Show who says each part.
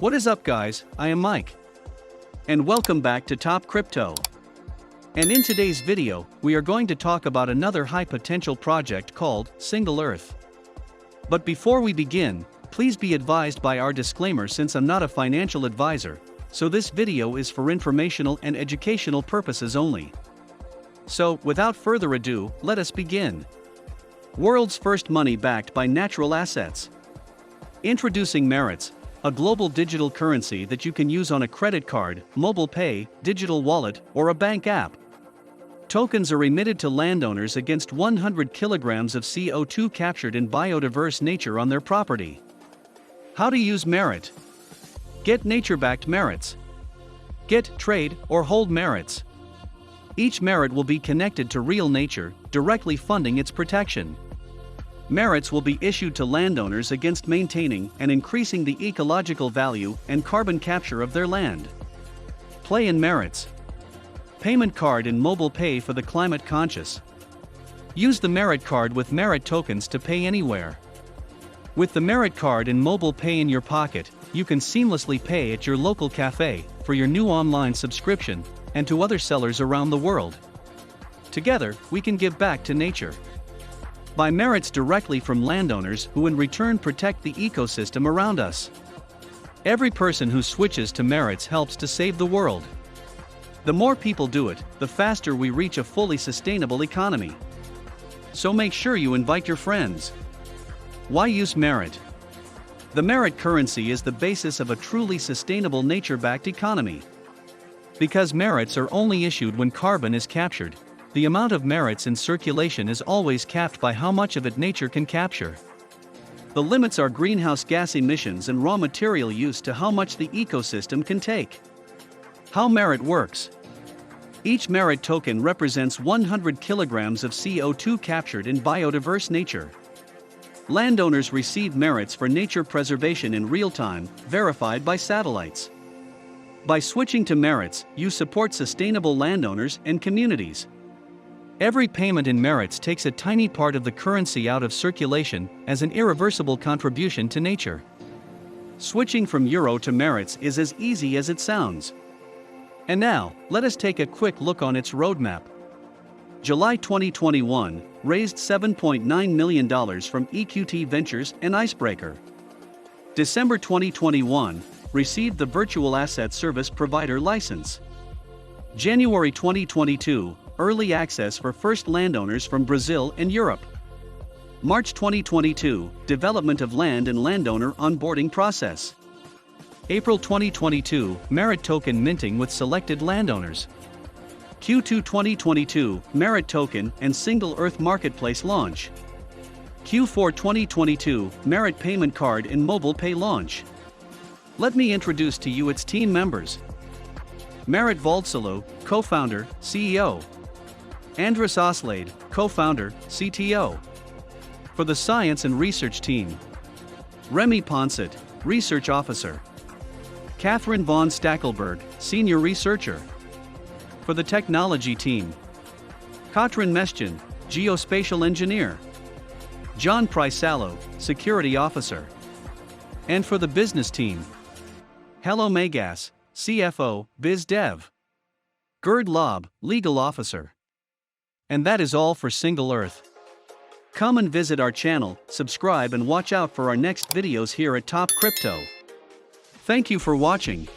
Speaker 1: What is up, guys? I am Mike. And welcome back to Top Crypto. And in today's video, we are going to talk about another high potential project called Single.earth. But before we begin, please be advised by our disclaimer since I'm not a financial advisor, so this video is for informational and educational purposes only. So, without further ado, let us begin. World's first money backed by natural assets. Introducing Merits, a global digital currency that you can use on a credit card, mobile pay, digital wallet, or a bank app. Tokens are emitted to landowners against 100 kilograms of CO2 captured in biodiverse nature on their property. How to use Merit. Get nature-backed merits. Get, trade, or hold merits. Each merit will be connected to real nature, directly funding its protection. Merits will be issued to landowners against maintaining and increasing the ecological value and carbon capture of their land. Play in merits. Payment card and mobile pay for the climate conscious. Use the merit card with merit tokens to pay anywhere. With the merit card and mobile pay in your pocket, you can seamlessly pay at your local cafe, for your new online subscription, and to other sellers around the world. Together, we can give back to nature. Buy merits directly from landowners who in return protect the ecosystem around us. Every person who switches to merits helps to save the world. The more people do it, the faster we reach a fully sustainable economy. So make sure you invite your friends. Why use merit? The merit currency is the basis of a truly sustainable nature-backed economy. Because merits are only issued when carbon is captured, the amount of merits in circulation is always capped by how much of it nature can capture. The limits are greenhouse gas emissions and raw material use to how much the ecosystem can take. How merit works. Each merit token represents 100 kilograms of CO2 captured in biodiverse nature. Landowners receive merits for nature preservation in real time, verified by satellites. By switching to merits, you support sustainable landowners and communities. Every payment in merits takes a tiny part of the currency out of circulation as an irreversible contribution to nature. Switching from euro to merits is as easy as it sounds. And now, let us take a quick look on its roadmap. July 2021 raised $7.9 million from EQT Ventures and Icebreaker. December 2021 received the Virtual Asset Service Provider license. January 2022 early access for first landowners from Brazil and Europe. March 2022 development of land and landowner onboarding process. April 2022 merit token minting with selected landowners. Q2 2022 merit token and Single.earth marketplace launch. Q4 2022 merit payment card and mobile pay launch. Let me introduce to you its team members. Merit Valdsalo, co-founder, CEO. Andres Oslade, co-founder, CTO. For the science and research team, Remy Ponset, research officer. Catherine von Stackelberg, senior researcher. For the technology team, Katrin Mestjan, geospatial engineer. John Prisallo, security officer. And for the business team, Hello Megas, CFO, Biz Dev. Gerd Lob, legal officer. And that is all for Single.earth. Come and visit our channel, subscribe and watch out for our next videos here at Top Crypto. Thank you for watching.